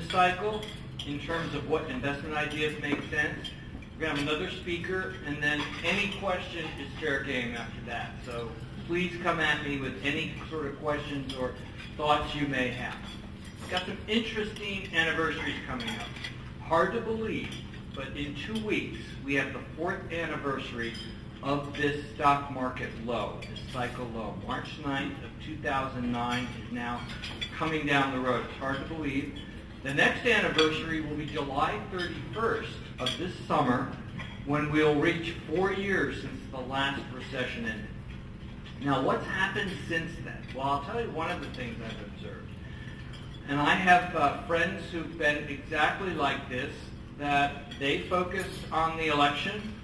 business cycle in terms of what investment ideas make sense. We're going to have another speaker, and then any question is fair game after that. So please come at me with any sort of questions or thoughts you may have. We've got some interesting anniversaries coming up. Hard to believe, but in 2 weeks, we have the 4th anniversary of this stock market low, this cycle low. March 9th of 2009 is now coming down the road. It's hard to believe. The next anniversary will be July 31st of this summer, when we'll reach 4 years since the last recession ended. Now, what's happened since then? Well, I'll tell you one of the things I've observed. And I have friends who've been exactly like this, that they focus on the election,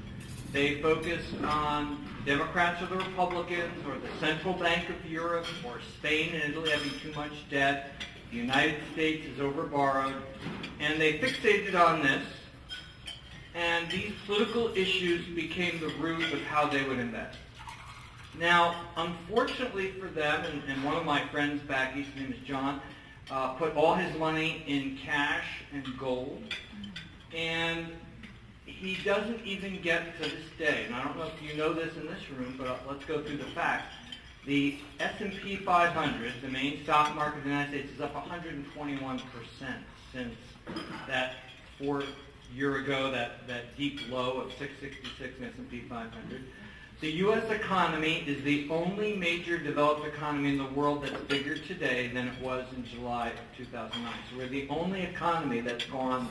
they focus on Democrats or the Republicans, or the Central Bank of Europe, or Spain and Italy having too much debt, the United States is overborrowed, and they fixated on this, and these political issues became the root of how they would invest. Now, unfortunately for them, and one of my friends back east, his name is John, put all his money in cash and gold, and he doesn't even get to this day, and I don't know if you know this in this room, but let's go through the facts. The S&P 500, the main stock market of the United States, is up 121% since that 4 year ago, that deep low of 666 in S&P 500. The U.S. economy is the only major developed economy in the world that's bigger today than it was in July of 2009. So we're the only economy that's gone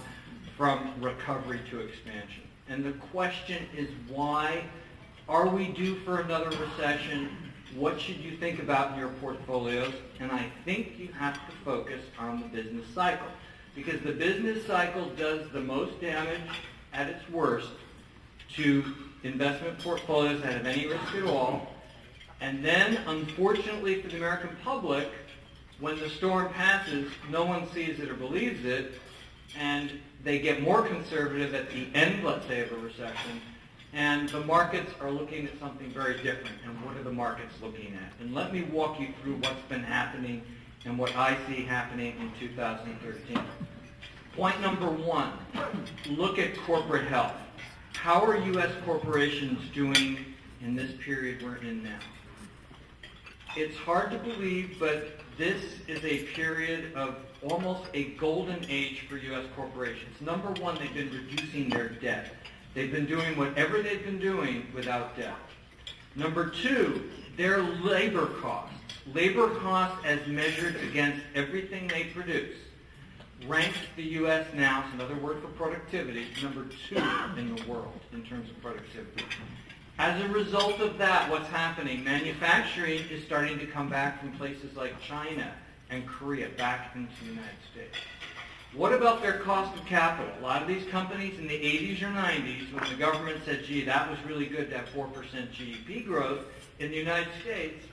from recovery to expansion. And the question is, why? Are we due for another recession? What should you think about in your portfolios? And I think you have to focus on the business cycle, because the business cycle does the most damage at its worst to investment portfolios that have any risk at all. And then, unfortunately for the American public, when the storm passes, no one sees it or believes it, and they get more conservative at the end, let's say, of a recession, and the markets are looking at something very different. And what are the markets looking at? And let me walk you through what's been happening and what I see happening in 2013. Point number 1, look at corporate health. How are U.S. corporations doing in this period we're in now? It's hard to believe, but this is a period of almost a golden age for U.S. corporations. Number 1, they've been reducing their debt. They've been doing whatever they've been doing without debt. Number 2, their labor costs. Labor costs as measured against everything they produce ranks the U.S. now, it's another word for productivity, number 2 in the world in terms of productivity. As a result of that, what's happening? Manufacturing is starting to come back from places like China and Korea back into the United States. What about their cost of capital? A lot of these companies in the 80s or 90s, when the government said, gee, that was really good to have 4% GDP growth in the United States,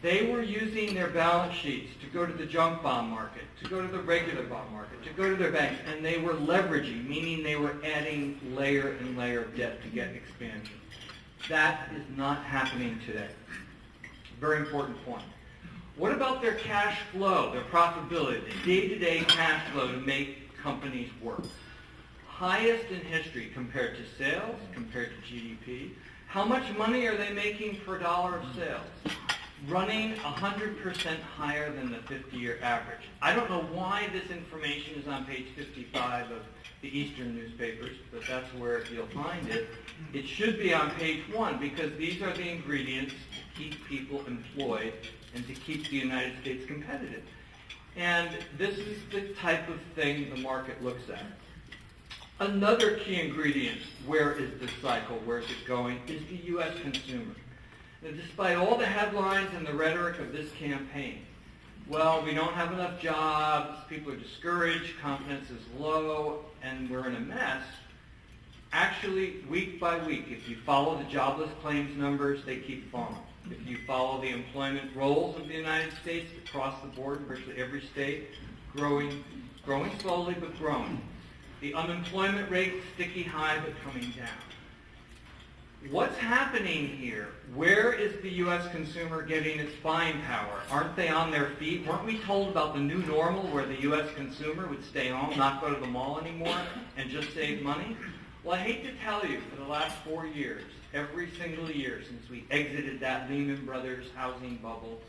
they were using their balance sheets to go to the junk bond market, to go to the regular bond market, to go to their banks, and they were leveraging, meaning they were adding layer and layer of debt to get expansion. That is not happening today. Very important point. What about their cash flow, their profitability, the day-to-day cash flow to make companies work? Highest in history compared to sales, compared to GDP. How much money are they making per dollar of sales? Running 100% higher than the 50-year average. I don't know why this information is on page 55 of the Eastern newspapers, but that's where you'll find it. It should be on page 1, because these are the ingredients to keep people employed and to keep the United States competitive. And this is the type of thing the market looks at. Another key ingredient, where is this cycle, where is it going, is the U.S. consumer. Now, despite all the headlines and the rhetoric of this campaign, well, we don't have enough jobs, people are discouraged, confidence is low, and we're in a mess. Actually, week by week, if you follow the jobless claims numbers, they keep falling. If you follow the employment rolls of the United States across the board in virtually every state, growing slowly but growing. The unemployment rate, sticky high but coming down. What's happening here? Where is the U.S. consumer getting its buying power? Aren't they on their feet? Weren't we told about the new normal where the U.S. consumer would stay home, not go to the mall anymore, and just save money? Well, I hate to tell you, for the last 4 years, every single year since we exited that Lehman Brothers housing bubble,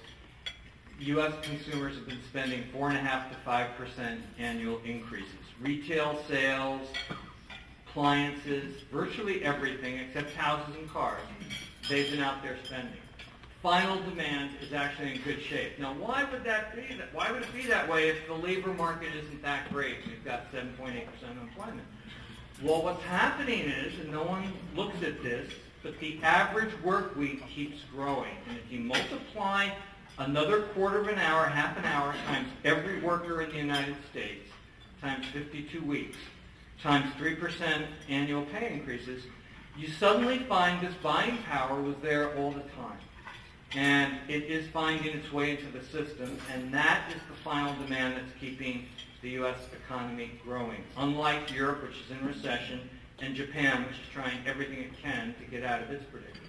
U.S. consumers have been spending 4.5% to 5% annual increases. Retail sales, appliances, virtually everything except houses and cars, they've been out there spending. Final demand is actually in good shape. Now, why would that be? Why would it be that way if the labor market isn't that great? We've got 7.8% unemployment. Well, what's happening is, and no one looks at this, but the average work week keeps growing. And if you multiply another quarter of an hour, half an hour, times every worker in the United States, times 52 weeks, times 3% annual pay increases, you suddenly find this buying power was there all the time. And it is finding its way into the system, and that is the final demand that's keeping the U.S. economy growing. Unlike Europe, which is in recession, and Japan, which is trying everything it can to get out of its predicament.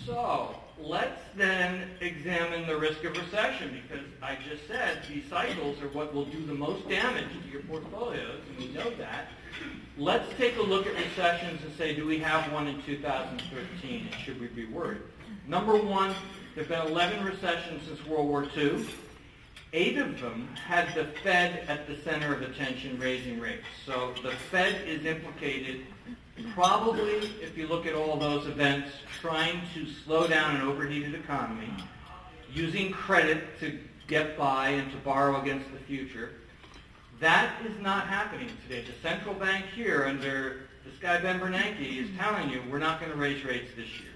So, let's then examine the risk of recession, because I just said these cycles are what will do the most damage to your portfolios, and we know that. Let's take a look at recessions and say, do we have one in 2013, and should we be worried? Number one, there have been 11 recessions since World War II. 8 of them had the Fed at the center of attention raising rates. So the Fed is implicated, probably, if you look at all those events, trying to slow down an overheated economy, using credit to get by and to borrow against the future. That is not happening today. The central bank here, under this guy Ben Bernanke, is telling you we're not going to raise rates this year.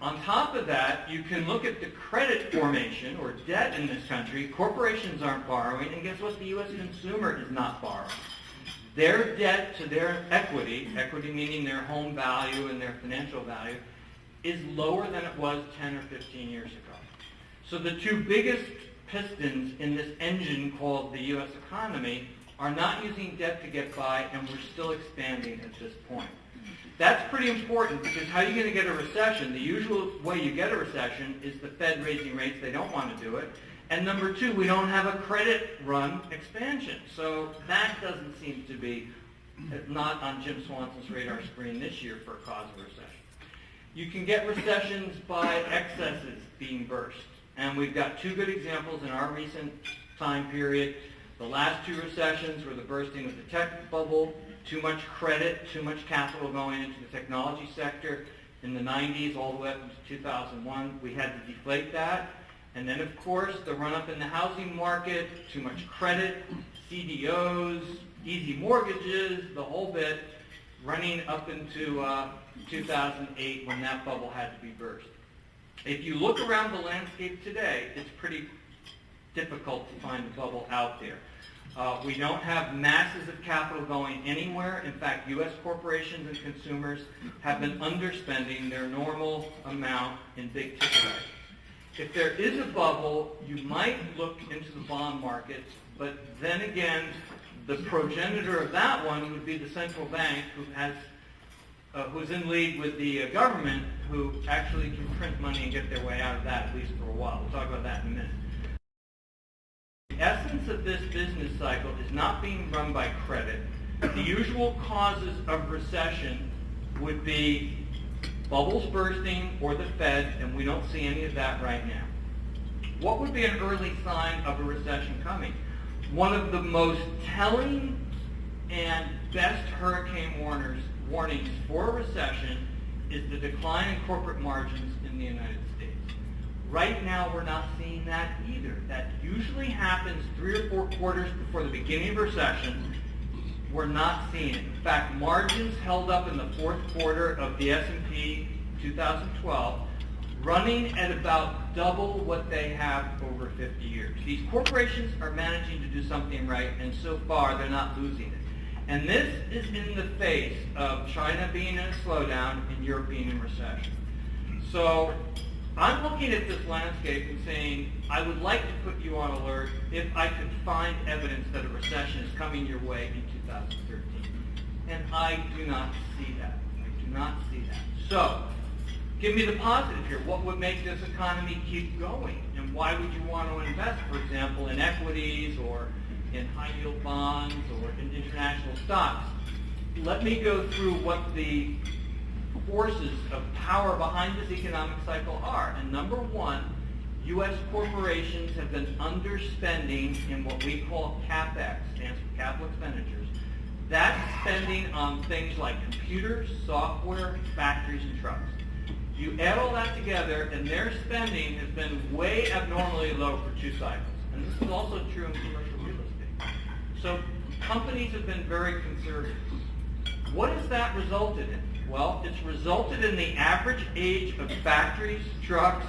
On top of that, you can look at the credit formation or debt in this country. Corporations aren't borrowing, and guess what? The U.S. consumer is not borrowing. Their debt to their equity meaning their home value and their financial value, is lower than it was 10 or 15 years ago. So the two biggest pistons in this engine called the U.S. economy are not using debt to get by, and we're still expanding at this point. That's pretty important, because how are you going to get a recession? The usual way you get a recession is the Fed raising rates. They don't want to do it. And number two, we don't have a credit run expansion. So that doesn't seem to be not on Jim Swanson's radar screen this year for a cause of recession. You can get recessions by excesses being burst. And we've got 2 good examples in our recent time period. The last 2 recessions were the bursting of the tech bubble, too much credit, too much capital going into the technology sector. In the 90s, all the way up into 2001, we had to deflate that. And then, of course, the run-up in the housing market, too much credit, CDOs, easy mortgages, the whole bit, running up into 2008 when that bubble had to be burst. If you look around the landscape today, it's pretty difficult to find a bubble out there. We don't have masses of capital going anywhere. In fact, U.S. corporations and consumers have been underspending their normal amount in big ticket items. If there is a bubble, you might look into the bond markets, but then again, the progenitor of that one would be the central bank, who's in league with the government, who actually can print money and get their way out of that, at least for a while. We'll talk about that in a minute. The essence of this business cycle is not being run by credit. The usual causes of recession would be bubbles bursting or the Fed, and we don't see any of that right now. What would be an early sign of a recession coming? One of the most telling and best hurricane warnings for a recession is the decline in corporate margins in the United States. Right now, we're not seeing that either. That usually happens 3 or 4 quarters before the beginning of a recession. We're not seeing it. In fact, margins held up in the 4th quarter of the S&P 2012, running at about double what they have over 50 years. These corporations are managing to do something right, and so far, they're not losing it. And this is in the face of China being in a slowdown and Europe being in recession. So I'm looking at this landscape and saying, I would like to put you on alert if I could find evidence that a recession is coming your way in 2013. And I do not see that. I do not see that. So, give me the positive here. What would make this economy keep going? And why would you want to invest, for example, in equities or in high-yield bonds or in international stocks? Let me go through what the forces of power behind this economic cycle are. And number one, U.S. corporations have been underspending in what we call CapEx, stands for capital expenditures. That's spending on things like computers, software, factories, and trucks. You add all that together, and their spending has been way abnormally low for 2 cycles. And this is also true in commercial real estate. So companies have been very conservative. What has that resulted in? Well, it's resulted in the average age of factories, trucks,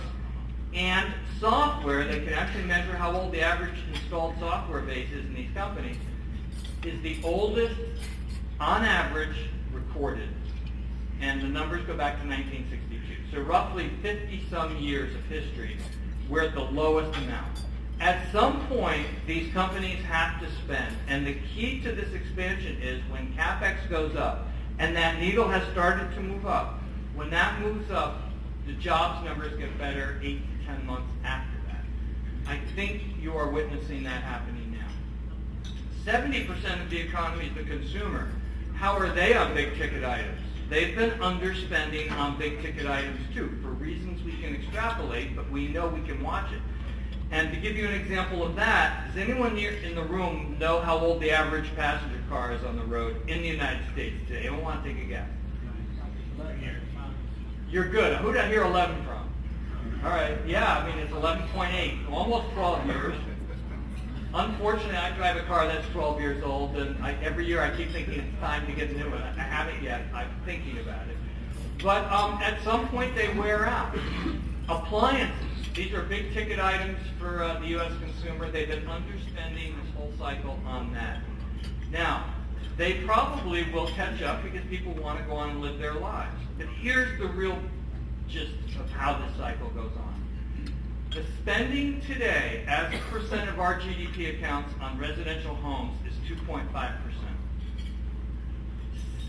and software that can actually measure how old the average installed software base is in these companies, is the oldest, on average, recorded. And the numbers go back to 1962. So roughly 50-some years of history, we're at the lowest amount. At some point, these companies have to spend. And the key to this expansion is when CapEx goes up, and that needle has started to move up. When that moves up, the jobs numbers get better 8 to 10 months after that. I think you are witnessing that happening now. 70% of the economy is the consumer. How are they on big ticket items? They've been underspending on big ticket items too, for reasons we can extrapolate, but we know we can watch it. And to give you an example of that, does anyone here in the room know how old the average passenger car is on the road in the United States today? Anyone want to take a guess? 11 years. You're good. Who did I hear 11 from? All right. Yeah, I mean, it's 11.8, almost 12 years. Unfortunately, I drive a car that's 12 years old, and every year I keep thinking it's time to get a new one. I haven't yet. I'm thinking about it. But at some point, they wear out. Appliances. These are big ticket items for the U.S. consumer. They've been underspending this whole cycle on that. Now, they probably will catch up because people want to go on and live their lives. But here's the real gist of how this cycle goes on. The spending today, as a percent of our GDP accounts on residential homes, is 2.5%.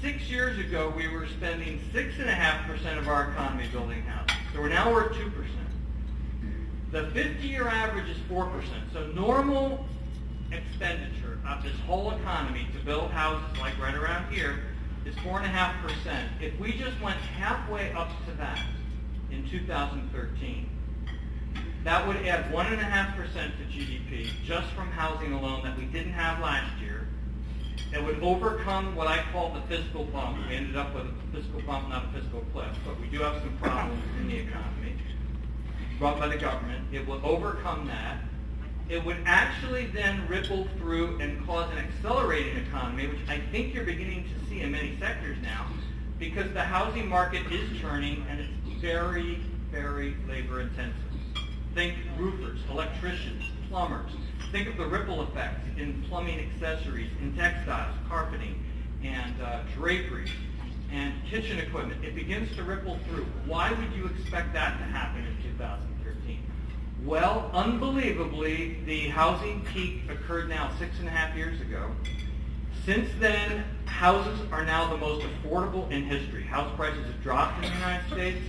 6 years ago, we were spending 6.5% of our economy building houses. So now we're at 2%. The 50-year average is 4%. So normal expenditure of this whole economy to build houses like right around here is 4.5%. If we just went halfway up to that in 2013, that would add 1.5% to GDP just from housing alone that we didn't have last year. It would overcome what I call the fiscal bump. We ended up with a fiscal bump, not a fiscal cliff, but we do have some problems in the economy brought by the government. It will overcome that. It would actually then ripple through and cause an accelerating economy, which I think you're beginning to see in many sectors now, because the housing market is turning and it's very, very labor intensive. Think roofers, electricians, plumbers. Think of the ripple effects in plumbing accessories, in textiles, carpeting, and drapery, and kitchen equipment. It begins to ripple through. Why would you expect that to happen in 2013? Well, unbelievably, the housing peak occurred now 6.5 years ago. Since then, houses are now the most affordable in history. House prices have dropped in the United States.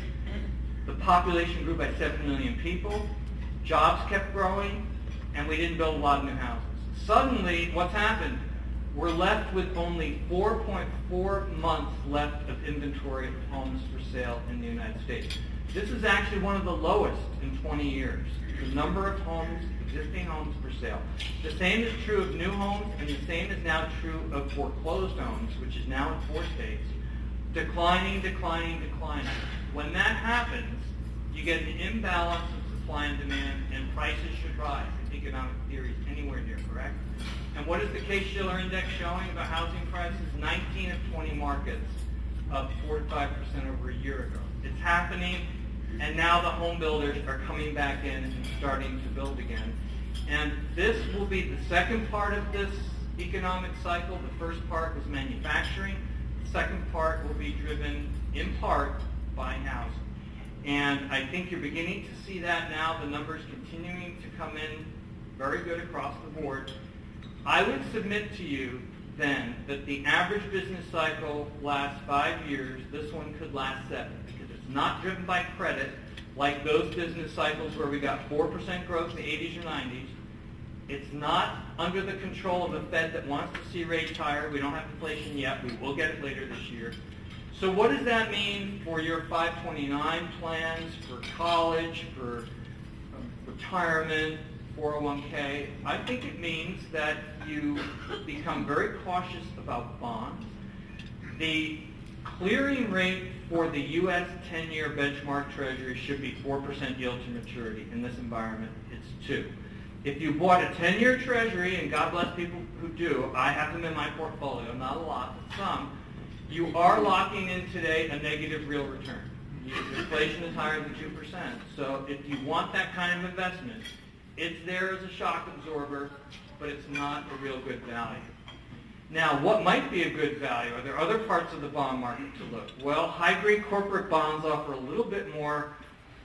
The population grew by 7 million people. Jobs kept growing, and we didn't build a lot of new houses. Suddenly, what's happened? We're left with only 4.4 months left of inventory of homes for sale in the United States. This is actually one of the lowest in 20 years. The number of homes, existing homes for sale. The same is true of new homes, and the same is now true of foreclosed homes, which is now in 4 states. Declining, declining, declining. When that happens, you get an imbalance of supply and demand, and prices should rise. If economic theory is anywhere near correct. And what is the Case-Shiller Index showing about housing prices? 19 of 20 markets up 4 to 5% over a year ago. It's happening, and now the home builders are coming back in and starting to build again. And this will be the second part of this economic cycle. The first part was manufacturing. The second part will be driven in part by housing. And I think you're beginning to see that now, the numbers continuing to come in very good across the board. I would submit to you then that the average business cycle lasts 5 years, this one could last 7, because it's not driven by credit like those business cycles where we got 4% growth in the 80s or 90s. It's not under the control of the Fed that wants to see rates higher. We don't have inflation yet. We will get it later this year. So what does that mean for your 529 plans, for college, for retirement, 401k? I think it means that you become very cautious about bonds. The clearing rate for the U.S. 10-year benchmark treasury should be 4% yield to maturity. In this environment, it's 2. If you bought a 10-year treasury, and God bless people who do, I have them in my portfolio, not a lot, but some, you are locking in today a negative real return. Inflation is higher than 2%. So if you want that kind of investment, it's there as a shock absorber, but it's not a real good value. Now, what might be a good value? Are there other parts of the bond market to look? Well, high-grade corporate bonds offer a little bit more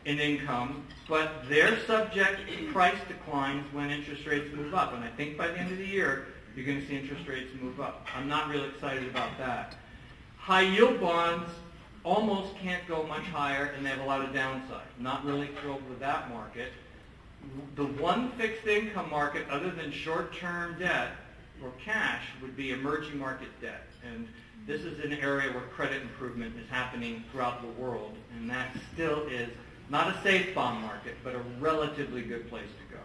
in income, but they're subject to price declines when interest rates move up. And I think by the end of the year, you're going to see interest rates move up. I'm not really excited about that. High-yield bonds almost can't go much higher, and they have a lot of downside. Not really thrilled with that market. The one fixed income market other than short-term debt or cash would be emerging market debt. And this is an area where credit improvement is happening throughout the world, and that still is not a safe bond market, but a relatively good place to go.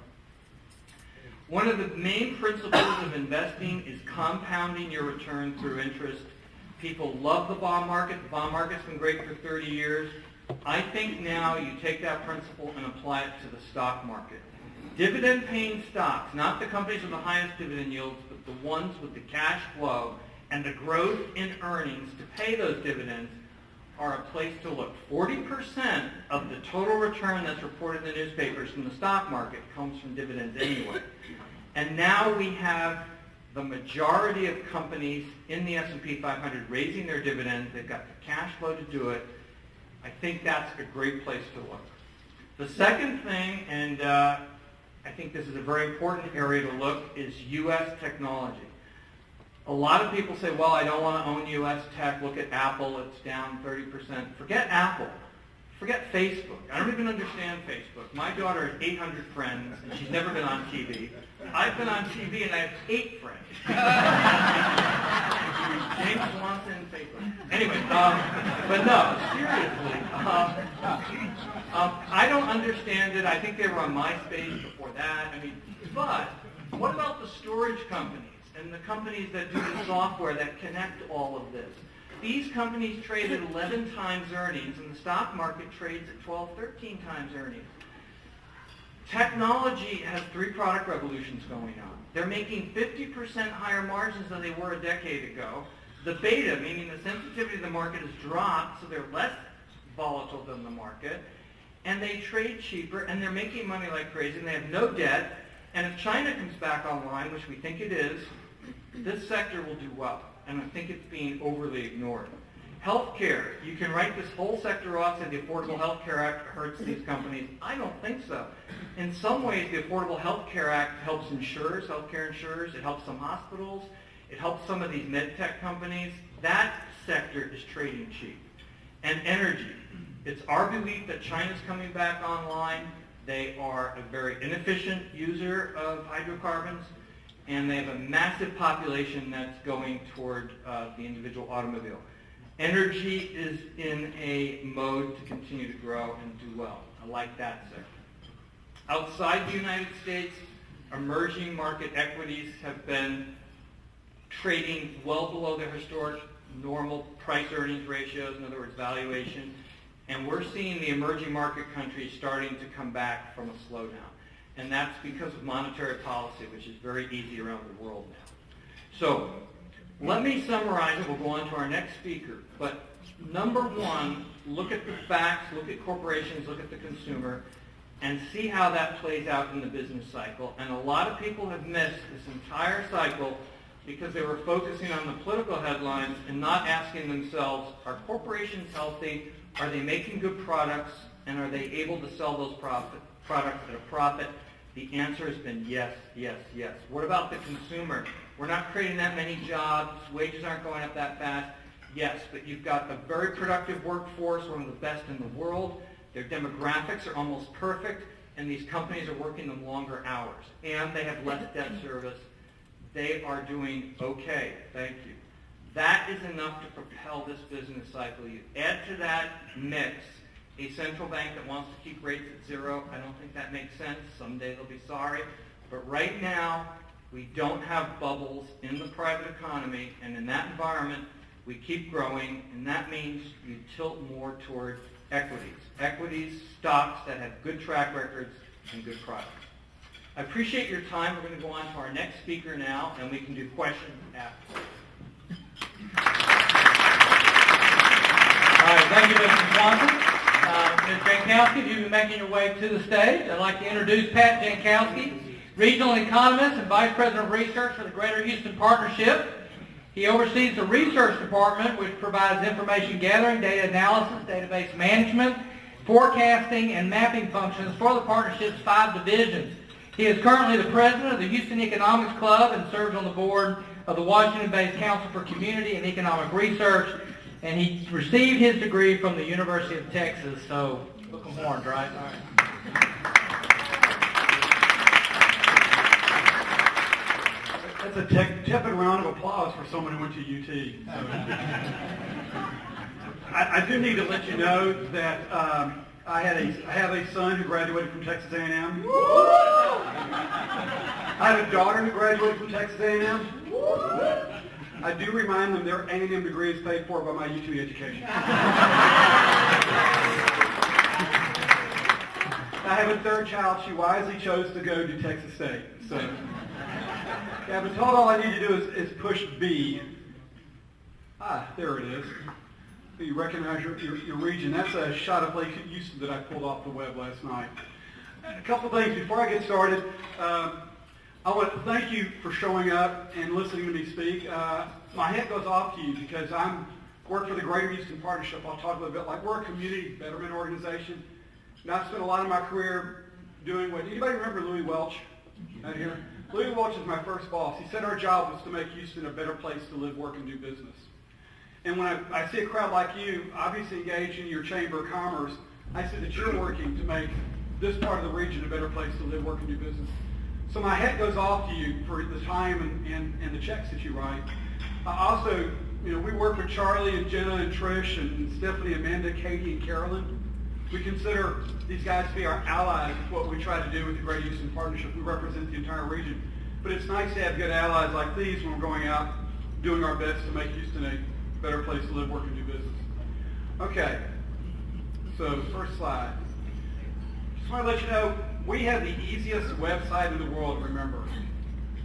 One of the main principles of investing is compounding your return through interest. People love the bond market. The bond market's been great for 30 years. I think now you take that principle and apply it to the stock market. Dividend-paying stocks, not the companies with the highest dividend yields, but the ones with the cash flow and the growth in earnings to pay those dividends, are a place to look. 40% of the total return that's reported in the newspapers from the stock market comes from dividends anyway. And now we have the majority of companies in the S&P 500 raising their dividends. They've got the cash flow to do it. I think that's a great place to look. The second thing, and I think this is a very important area to look, is U.S. technology. A lot of people say, well, I don't want to own U.S. tech. Look at Apple. It's down 30%. Forget Apple. Forget Facebook. I don't even understand Facebook. My daughter has 800 friends, and she's never been on TV. I've been on TV, and I have 8 friends. James Swanson, Facebook. Anyway, but no, seriously. I don't understand it. I think they were on MySpace before that. But what about the storage companies and the companies that do the software that connect all of this? These companies trade at 11 times earnings, and the stock market trades at 12, 13 times earnings. Technology has 3 product revolutions going on. They're making 50% higher margins than they were a decade ago. The beta, meaning the sensitivity of the market, has dropped, so they're less volatile than the market. And they trade cheaper, and they're making money like crazy, and they have no debt. And if China comes back online, which we think it is, this sector will do well. And I think it's being overly ignored. Healthcare, you can write this whole sector off, and the Affordable Health Care Act hurts these companies. I don't think so. In some ways, the Affordable Health Care Act helps insurers, healthcare insurers. It helps some hospitals. It helps some of these med tech companies. That sector is trading cheap. And energy. It's our belief that China's coming back online. They are a very inefficient user of hydrocarbons, and they have a massive population that's going toward the individual automobile. Energy is in a mode to continue to grow and do well. I like that sector. Outside the United States, emerging market equities have been trading well below their historic normal price-earnings ratios, in other words, valuation. And we're seeing the emerging market countries starting to come back from a slowdown. And that's because of monetary policy, which is very easy around the world now. So let me summarize it. We'll go on to our next speaker. But number one, look at the facts, look at corporations, look at the consumer, and see how that plays out in the business cycle. And a lot of people have missed this entire cycle because they were focusing on the political headlines and not asking themselves, are corporations healthy? Are they making good products? And are they able to sell those products at a profit? The answer has been yes, yes, yes. What about the consumer? We're not creating that many jobs. Wages aren't going up that fast. Yes, but you've got a very productive workforce, one of the best in the world. Their demographics are almost perfect, and these companies are working them longer hours. And they have less debt service. They are doing okay. Thank you. That is enough to propel this business cycle. You add to that mix a central bank that wants to keep rates at zero. I don't think that makes sense. Someday they'll be sorry. But right now, we don't have bubbles in the private economy, and in that environment, we keep growing, and that means you tilt more toward equities. Equities, stocks that have good track records and good products. I appreciate your time. We're going to go on to our next speaker now, and we can do questions after. All right, thank you, Mr. Swanson. Ms. Jankowski, if you've been making your way to the stage, I'd like to introduce Pat Jankowski, Regional Economist and Vice President of Research for the Greater Houston Partnership. He oversees the research department, which provides information gathering, data analysis, database management, forecasting, and mapping functions for the partnership's 5 divisions. He is currently the president of the Houston-Economics Club and serves on the board of the Washington-based Council for Community and Economic Research, and he received his degree from the University of Texas, so hook 'em horns, right? All right. That's a tepid round of applause for someone who went to UT. I do need to let you know that I have a son who graduated from Texas A&M. I have a daughter who graduated from Texas A&M. I do remind them their A&M degree is paid for by my UT education. I have a third child. She wisely chose to go to Texas State. So, yeah, I've been told all I need to do is push B. There it is. You recognize your region. That's a shot of Lake Houston that I pulled off the web last night. A couple things before I get started. I want to thank you for showing up and listening to me speak. My hat goes off to you because I work for the Greater Houston Partnership. I'll talk a little bit like we're a community betterment organization. And I've spent a lot of my career doing what, anybody remember Louis Welch out here? Louis Welch is my first boss. He said our job was to make Houston a better place to live, work, and do business. And when I see a crowd like you, obviously engaged in your Chamber of Commerce, I see that you're working to make this part of the region a better place to live, work, and do business. So my hat goes off to you for the time and the checks that you write. Also, we work with Charlie and Jenna and Trish and Stephanie, Amanda, Katie, and Carolyn. We consider these guys to be our allies with what we try to do with the Greater Houston Partnership. We represent the entire region. But it's nice to have good allies like these when we're going out doing our best to make Houston a better place to live, work, and do business. Okay, so first slide. Just want to let you know, we have the easiest website in the world to remember,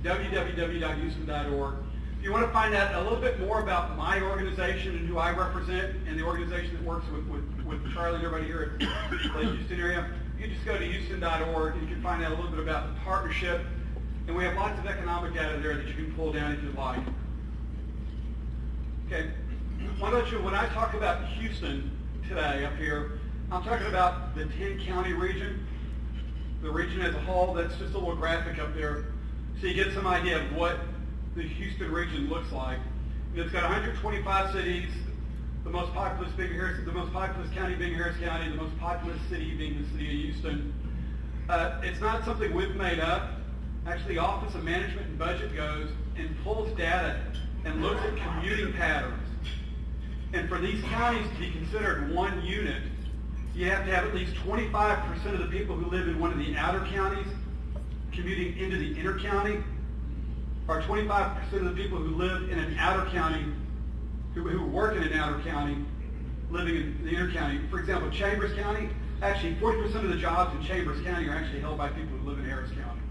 www.houston.org. If you want to find out a little bit more about my organization and who I represent and the organization that works with Charlie and everybody here at the Houston area, you can just go to houston.org and you can find out a little bit about the partnership. And we have lots of economic data there that you can pull down if you'd like. Okay, when I talk about Houston today up here, I'm talking about the 10-county region, the region as a whole. That's just a little graphic up there so you get some idea of what the Houston region looks like. It's got 125 cities, the most populous county being Harris County, the most populous city being the city of Houston. It's not something we've made up. Actually, Office of Management and Budget goes and pulls data and looks at commuting patterns. And for these counties to be considered one unit, you have to have at least 25% of the people who live in one of the outer counties commuting into the inner county, or 25% of the people who live in an outer county, who work in an outer county, living in the inner county. For example, Chambers County, actually 40% of the jobs in Chambers County are actually held by people who live in Harris County.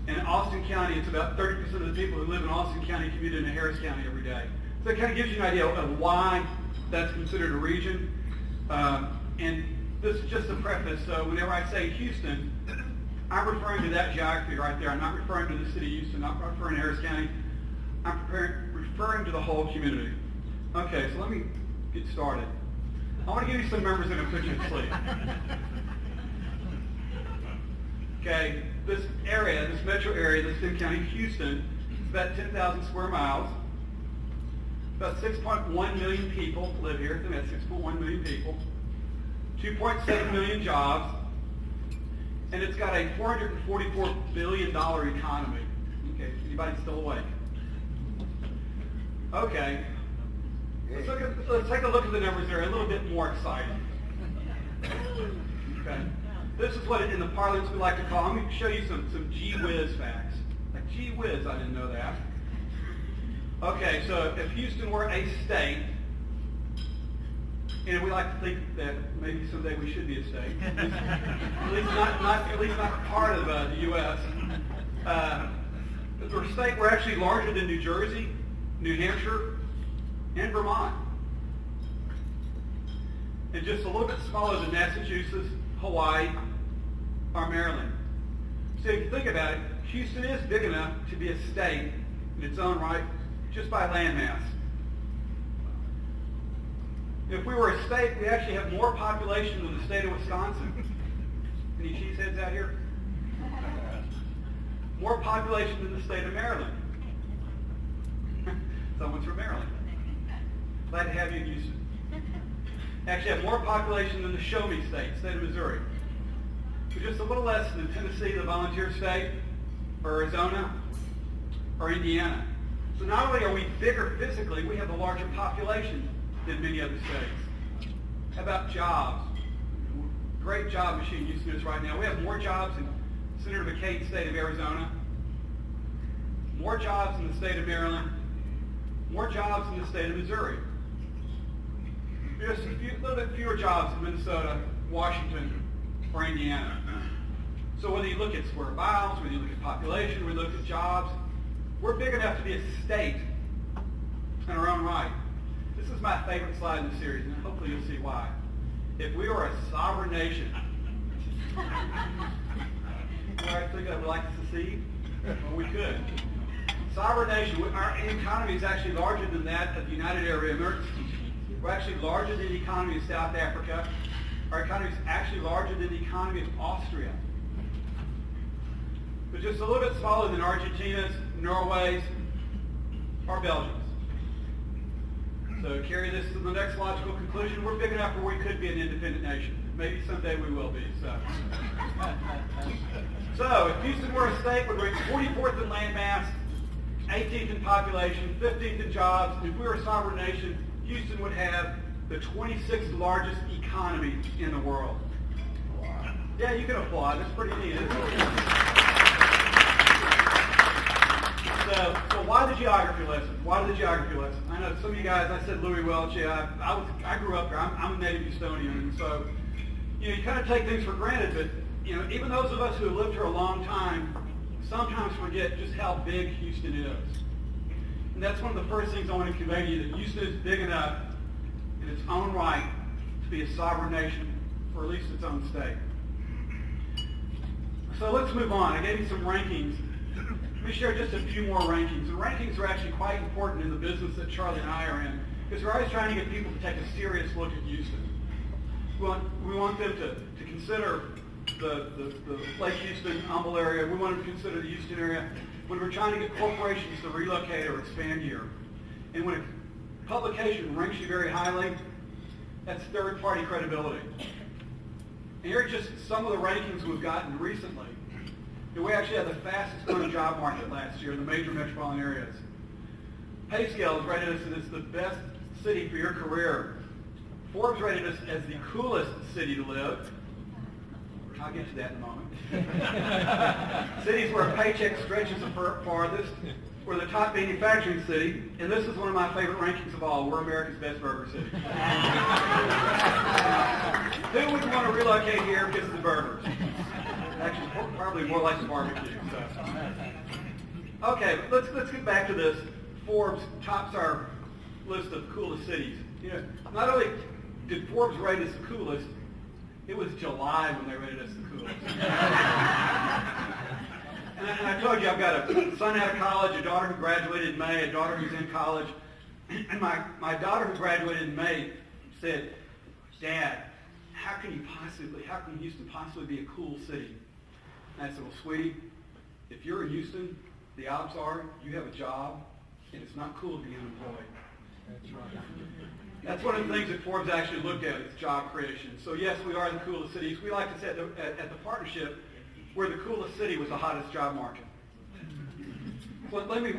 In Austin County, it's about 30% of the people who live in Austin County commute into Harris County every day. So it kind of gives you an idea of why that's considered a region. And this is just a preface, so whenever I say Houston, I'm referring to that geography right there. I'm not referring to the city of Houston, I'm not referring to Harris County. I'm referring to the whole community. Okay, so let me get started. I want to give you some numbers that are going to put you to sleep. Okay, this area, this metro area, this 10 county, Houston, about 10,000 square miles. About 6.1 million people live here. I think that's 6.1 million people. 2.7 million jobs. And it's got a $444 billion economy. Okay, anybody still awake? Okay. Let's take a look at the numbers there, a little bit more exciting. Okay. This is what in the parlance we like to call, I'm going to show you some gee whiz facts. Like, gee whiz, I didn't know that. Okay, so if Houston were a state, and we like to think that maybe someday we should be a state, at least not part of the U.S. If we're a state, we're actually larger than New Jersey, New Hampshire, and Vermont. And just a little bit smaller than Massachusetts, Hawaii, or Maryland. So if you think about it, Houston is big enough to be a state in its own right, just by landmass. If we were a state, we actually have more population than the state of Wisconsin. Any cheeseheads out here? More population than the state of Maryland. Someone's from Maryland. Glad to have you in Houston. Actually have more population than the Show Me state, state of Missouri. We're just a little less than Tennessee, the volunteer state, or Arizona, or Indiana. So not only are we bigger physically, we have a larger population than many other states. How about jobs? Great job machine Houston is right now. We have more jobs in Senator McCain's state of Arizona, more jobs in the state of Maryland, more jobs in the state of Missouri. Just a little bit fewer jobs in Minnesota, Washington, or Indiana. So whether you look at square miles, whether you look at population, whether you look at jobs, we're big enough to be a state in our own right. This is my favorite slide in the series, and hopefully you'll see why. If we were a sovereign nation, I think I would like to secede? Well, we could. Sovereign nation, our economy is actually larger than that of the United Arab Emirates. We're actually larger than the economy of South Africa. Our economy is actually larger than the economy of Austria. But just a little bit smaller than Argentina's, Norway's, or Belgium's. So carry this to the next logical conclusion. We're big enough where we could be an independent nation. Maybe someday we will be. So if Houston were a state, we'd rank 44th in land mass, 18th in population, 15th in jobs. If we were a sovereign nation, Houston would have the 26th largest economy in the world. Yeah, you can applaud. It's pretty neat, isn't it? So why the geography lesson? Why the geography lesson? I know some of you guys, I said Louis Welch, yeah, I grew up here. I'm a native Houstonian, and so you kind of take things for granted, but even those of us who have lived here a long time sometimes forget just how big Houston is. And that's one of the first things I want to convey to you, that Houston is big enough in its own right to be a sovereign nation, or at least its own state. So let's move on. I gave you some rankings. Let me share just a few more rankings. And rankings are actually quite important in the business that Charlie and I are in, because we're always trying to get people to take a serious look at Houston. We want them to consider the Lake Houston, Humble area. We want them to consider the Houston area when we're trying to get corporations to relocate or expand here. And when a publication ranks you very highly, that's third-party credibility. And here are just some of the rankings we've gotten recently. We actually had the fastest growing job market last year in the major metropolitan areas. PayScale has rated us as the best city for your career. Forbes rated us as the coolest city to live. I'll get to that in a moment. Cities where a paycheck stretches the farthest. We're the top manufacturing city, and this is one of my favorite rankings of all. We're America's best burger city. Who wouldn't want to relocate here because of the burgers? Actually, probably more like the barbecue. So. Okay, let's get back to this. Forbes tops our list of coolest cities. Not only did Forbes rate us the coolest, it was July when they rated us the coolest. And I told you I've got a son out of college, a daughter who graduated in May, a daughter who's in college. And my daughter who graduated in May said, "Dad, how can Houston possibly be a cool city?" And I said, "Well, sweetie, if you're in Houston, The odds are you have a job, and it's not cool to be unemployed. That's right. That's one of the things that Forbes actually looked at, is job creation. So yes, we are the coolest cities. We like to say at the partnership, we're the coolest city with the hottest job market. So let me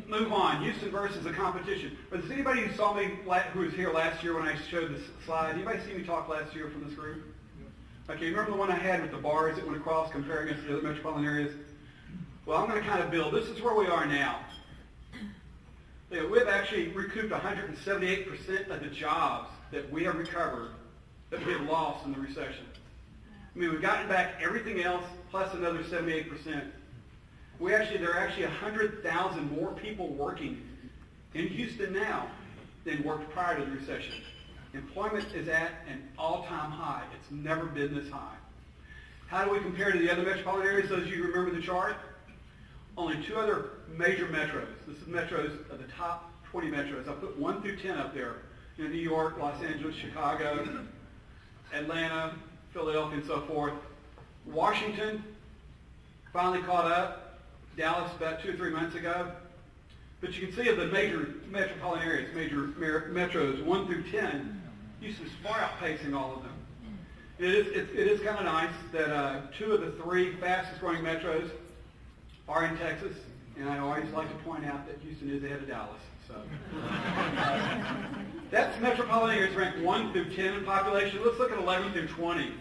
move on. Houston versus the competition. But does anybody who saw me, who was here last year when I showed this slide, anybody see me talk last year from this group? Okay, remember the one I had with the bars that went across comparing us to the other metropolitan areas? Well, I'm going to kind of build. This is where we are now. We've actually recouped 178% of the jobs that we have recovered that we had lost in the recession. I mean, we've gotten back everything else plus another 78%. There are actually 100,000 more people working in Houston now than worked prior to the recession. Employment is at an all-time high. It's never been this high. How do we compare to the other metropolitan areas? Those of you who remember the chart? Only 2 other major metros. This is metros of the top 20 metros. I put 1 through 10 up there. New York, Los Angeles, Chicago, Atlanta, Philadelphia, and so forth. Washington finally caught up. Dallas about 2 or 3 months ago. But you can see of the major metropolitan areas, major metros, 1 through 10, Houston's far outpacing all of them. It is kind of nice that 2 of the 3 fastest growing metros are in Texas, and I always like to point out that Houston is ahead of Dallas. So that's metropolitan areas ranked 1 through 10 in population. Let's look at 11 through 20.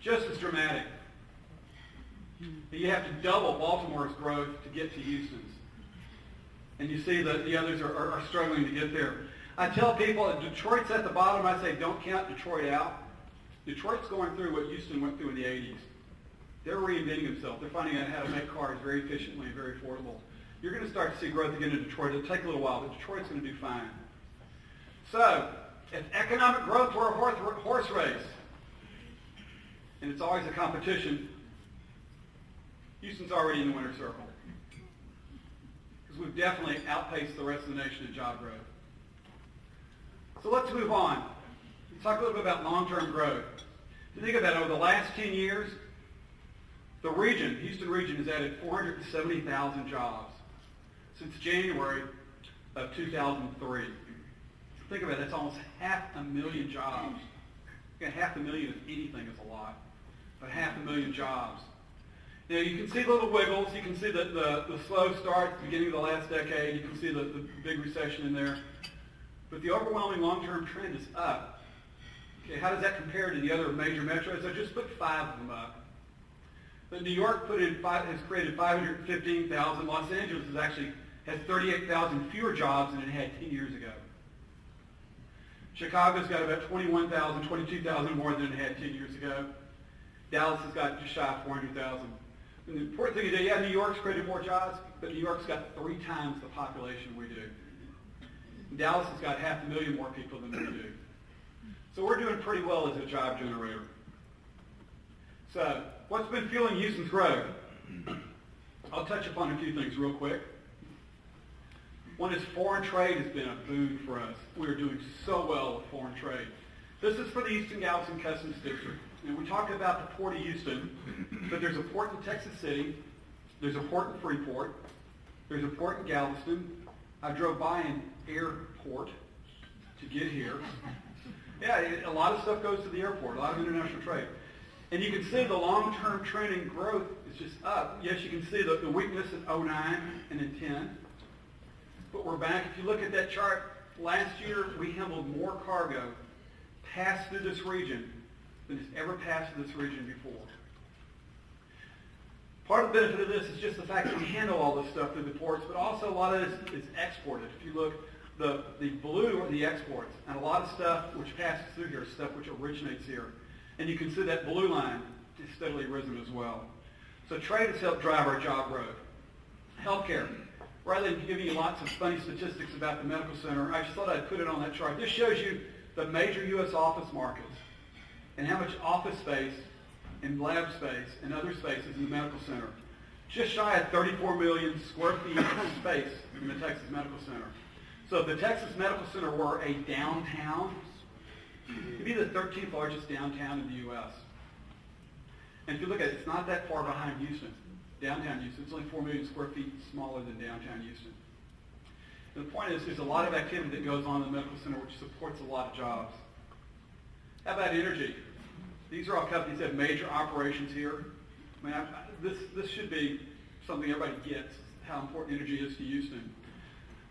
Just as dramatic. You have to double Baltimore's growth to get to Houston's. And you see that the others are struggling to get there. I tell people that Detroit's at the bottom. I say don't count Detroit out. Detroit's going through what Houston went through in the 80s. They're reinventing themselves. They're finding out how to make cars very efficiently and very affordable. You're going to start to see growth again in Detroit. It'll take a little while, but Detroit's going to do fine. So, if economic growth were a horse race, and it's always a competition, Houston's already in the winner's circle. Because we've definitely outpaced the rest of the nation in job growth. So let's move on. Let's talk a little bit about long-term growth. If you think about it, over the last 10 years, the region, Houston region, has added 470,000 jobs since January of 2003. Think about it, that's almost 500,000 jobs. 500,000 if anything is a lot, but 500,000 jobs. Now you can see little wiggles. You can see the slow start at the beginning of the last decade. You can see the big recession in there. But the overwhelming long-term trend is up. Okay, how does that compare to the other major metros? I just put 5 of them up. But New York has created 515,000. Los Angeles has 38,000 fewer jobs than it had 10 years ago. Chicago's got about 21,000, 22,000 more than it had 10 years ago. Dallas has got just shy of 400,000. And the important thing is that, New York's created more jobs, but New York's got 3 times the population we do. Dallas has got 500,000 more people than we do. So we're doing pretty well as a job generator. So, what's been fueling Houston's growth? I'll touch upon a few things real quick. One is foreign trade has been a boon for us. We are doing so well with foreign trade. This is for the Houston-Galveston Customs District. And we talk about the Port of Houston, but there's a port in Texas City, there's a port in Freeport, there's a port in Galveston. I drove by an airport to get here. Yeah, a lot of stuff goes to the airport, a lot of international trade. And you can see the long-term trend in growth is just up. Yes, you can see the weakness in 2009 and in 10. But we're back. If you look at that chart, last year we handled more cargo passed through this region than has ever passed through this region before. Part of the benefit of this is just the fact that we handle all this stuff through the ports, but also a lot of this is exported. If you look, the blue are the exports, and a lot of stuff which passes through here is stuff which originates here. And you can see that blue line is steadily risen as well. So trade has helped drive our job growth. Healthcare. Rather than giving you lots of funny statistics about the medical center, I just thought I'd put it on that chart. This shows you the major U.S. office markets and how much office space and lab space and other spaces in the medical center. Just shy of 34 million square feet of space in the Texas Medical Center. So if the Texas Medical Center were a downtown, it'd be the 13th largest downtown in the U.S. And if you look at it, it's not that far behind Houston. downtown Houston. It's only 4 million square feet smaller than downtown Houston. And the point is, there's a lot of activity that goes on in the medical center which supports a lot of jobs. How about energy? These are all companies that have major operations here. I mean, this should be something everybody gets, how important energy is to Houston.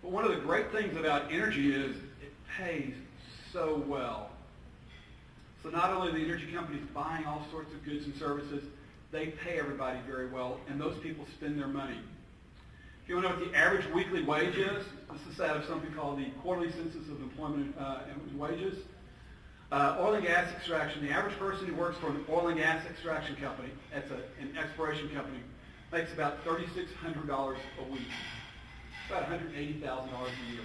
But one of the great things about energy is it pays so well. So not only are the energy companies buying all sorts of goods and services, they pay everybody very well, and those people spend their money. If you want to know what the average weekly wage is, this is out of something called the Quarterly Census of Employment and Wages. Oil and gas extraction, the average person who works for an oil and gas extraction company, that's an exploration company, makes about $3,600 a week, about $180,000 a year.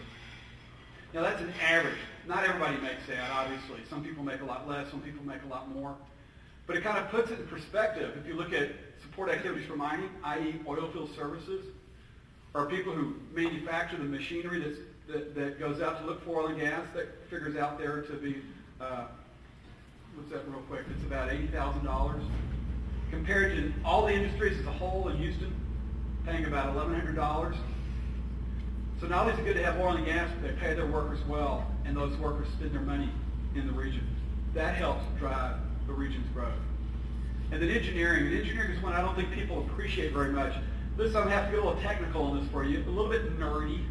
Now that's an average. Not everybody makes that, obviously. Some people make a lot less, some people make a lot more. But it kind of puts it in perspective. If you look at support activities for mining, i.e. oil field services, or people who manufacture the machinery that goes out to look for oil and gas, that figures out there to be, what's that real quick, it's about $80,000. Compared to all the industries as a whole in Houston, paying about $1,100. So not only is it good to have oil and gas, but they pay their workers well, and those workers spend their money in the region. That helps drive the region's growth. And then engineering. And engineering is one I don't think people appreciate very much. This, I'm going to have to get a little technical on this for you, a little bit nerdy.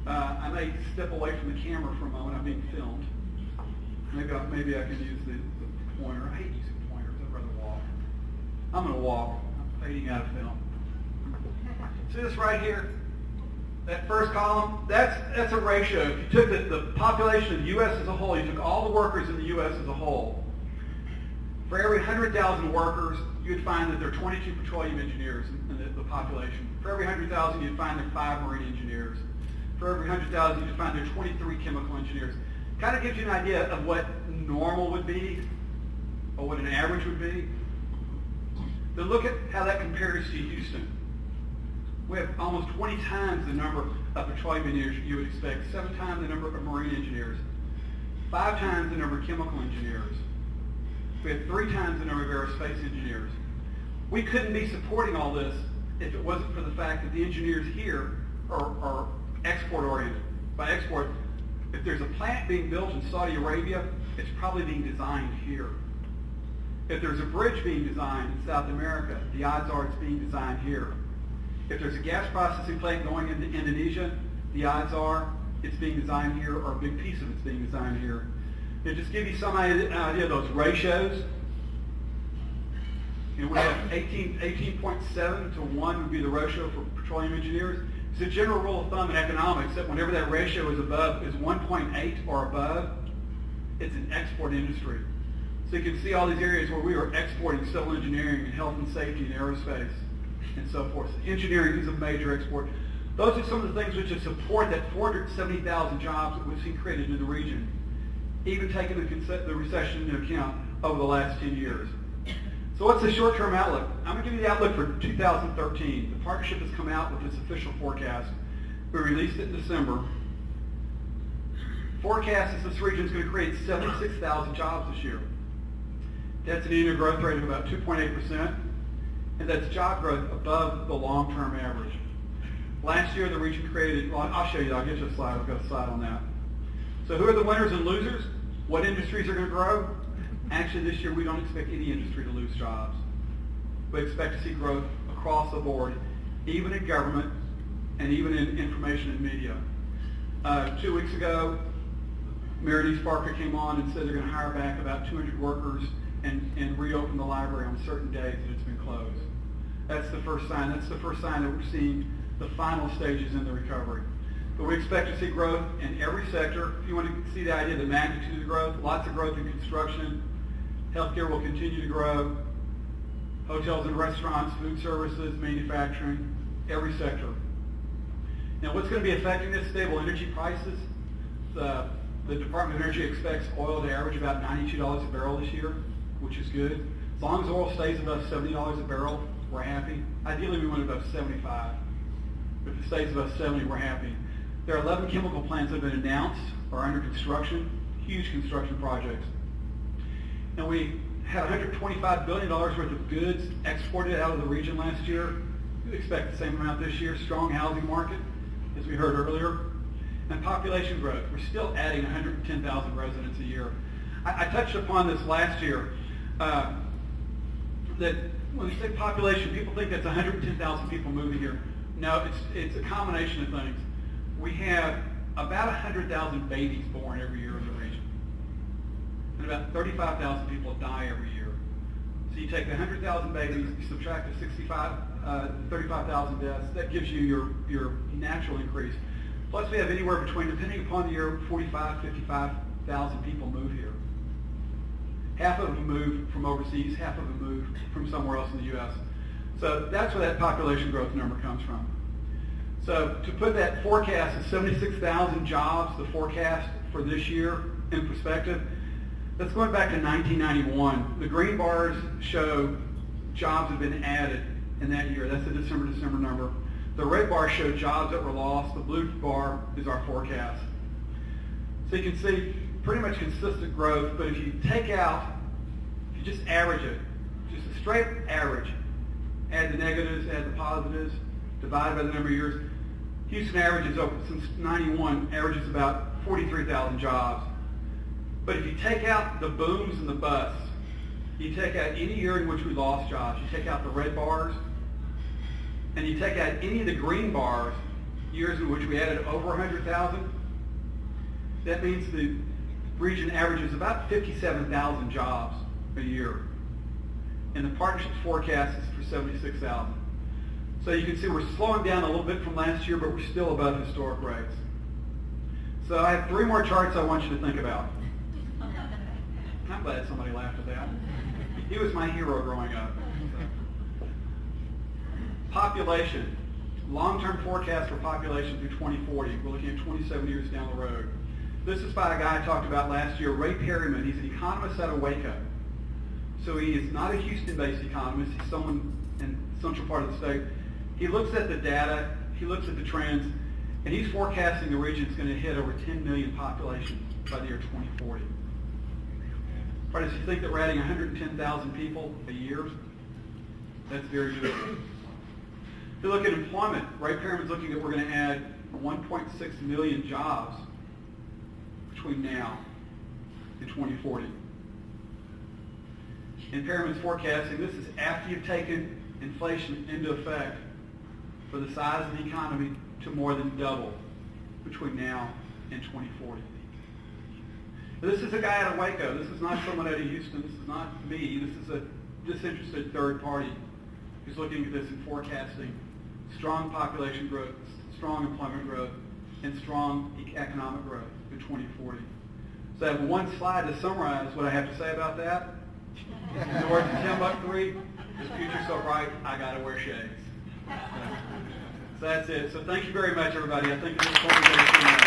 I may step away from the camera for a moment. I'm being filmed. Maybe I can use the pointer. I hate using pointers. I'd rather walk. I'm going to walk. I'm fading out of film. See this right here? That first column, that's a ratio. If you took the population of the U.S. as a whole, you took all the workers in the U.S. as a whole, for every 100,000 workers, you'd find that there are 22 petroleum engineers in the population. For every 100,000, you'd find there are 5 marine engineers. For every 100,000, you'd find there are 23 chemical engineers. Kind of gives you an idea of what normal would be, or what an average would be. Then look at how that compares to Houston. We have almost 20 times the number of petroleum engineers you would expect, 7 times the number of marine engineers, 5 times the number of chemical engineers. We have 3 times the number of aerospace engineers. We couldn't be supporting all this if it wasn't for the fact that the engineers here are export-oriented. By export, if there's a plant being built in Saudi Arabia, it's probably being designed here. If there's a bridge being designed in South America, the odds are it's being designed here. If there's a gas processing plant going into Indonesia, the odds are it's being designed here, or a big piece of it's being designed here. To just give you some idea of those ratios, we have 18.7 to 1 would be the ratio for petroleum engineers. It's a general rule of thumb in economics that whenever that ratio is 1.8 or above, it's an export industry. So you can see all these areas where we are exporting civil engineering and health and safety and aerospace and so forth. So engineering is a major export. Those are some of the things which support that 470,000 jobs that we've seen created in the region, even taking the recession into account over the last 10 years. So what's the short-term outlook? I'm going to give you the outlook for 2013. The partnership has come out with its official forecast. We released it in December. Forecast is this region is going to create 76,000 jobs this year. That's an annual growth rate of about 2.8%, and that's job growth above the long-term average. Last year, the region created, well, I'll show you, I'll get you a slide, I've got a slide on that. So who are the winners and losers? What industries are going to grow? Actually, this year, we don't expect any industry to lose jobs. We expect to see growth across the board, even in government and even in information and media. 2 weeks ago, Mayor East Parker came on and said they're going to hire back about 200 workers and reopen the library on certain days that it's been closed. That's the first sign. That's the first sign that we're seeing the final stages in the recovery. But we expect to see growth in every sector. If you want to see the idea of the magnitude of the growth, lots of growth in construction. Healthcare will continue to grow. Hotels and restaurants, food services, manufacturing, every sector. Now, what's going to be affecting this? Stable energy prices. The Department of Energy expects oil to average about $92 a barrel this year, which is good. As long as oil stays above $70 a barrel, we're happy. Ideally, we want it above 75. But if it stays above 70, we're happy. There are 11 chemical plants that have been announced or under construction, huge construction projects. And we had $125 billion worth of goods exported out of the region last year. We expect the same amount this year. Strong housing market, as we heard earlier. And population growth. We're still adding 110,000 residents a year. I touched upon this last year, that when we say population, people think that's 110,000 people moving here. No, it's a combination of things. We have about 100,000 babies born every year in the region. And about 35,000 people die every year. So you take the 100,000 babies, you subtract the 35,000 deaths, that gives you your natural increase. Plus we have anywhere between, depending upon the year, 55,000 people move here. Half of them move from overseas, half of them move from somewhere else in the U.S. So that's where that population growth number comes from. So to put that forecast of 76,000 jobs, the forecast for this year, in perspective, that's going back to 1991. The green bars show jobs have been added in that year. That's the December number. The red bars show jobs that were lost. The blue bar is our forecast. So you can see pretty much consistent growth, but if you take out, if you just average it, just a straight average, add the negatives, add the positives, divide by the number of years, Houston averages over, since 91, averages about 43,000 jobs. But if you take out the booms and the busts, you take out any year in which we lost jobs, you take out the red bars, and you take out any of the green bars, years in which we added over 100,000, that means the region averages about 57,000 jobs a year. And the partnership's forecast is for 76,000. So you can see we're slowing down a little bit from last year, but we're still above historic rates. So I have 3 more charts I want you to think about. I'm glad somebody laughed at that. He was my hero growing up. So. Population. Long-term forecast for population through 2040. We're looking at 27 years down the road. This is by a guy I talked about last year, Ray Perryman. He's an economist out of Waco. So he is not a Houston-based economist. He's someone in the central part of the state. He looks at the data, he looks at the trends, and he's forecasting the region's going to hit over 10 million population by the year 2040. Right, as you think that we're adding 110,000 people a year, that's very good. If you look at employment, Ray Perryman's looking at we're going to add 1.6 million jobs between now and 2040. And Perryman's forecasting this is after you've taken inflation into effect for the size of the economy to more than double between now and 2040. This is a guy out of Waco. This is not someone out of Houston. This is not me. This is a disinterested third party who's looking at this and forecasting strong population growth, strong employment growth, and strong economic growth in 2040. So I have one slide to summarize what I have to say about that. In the words of Tim Buckley, the future's so bright, I gotta wear shades. So that's it. So thank you very much, everybody. I think at this point we're going to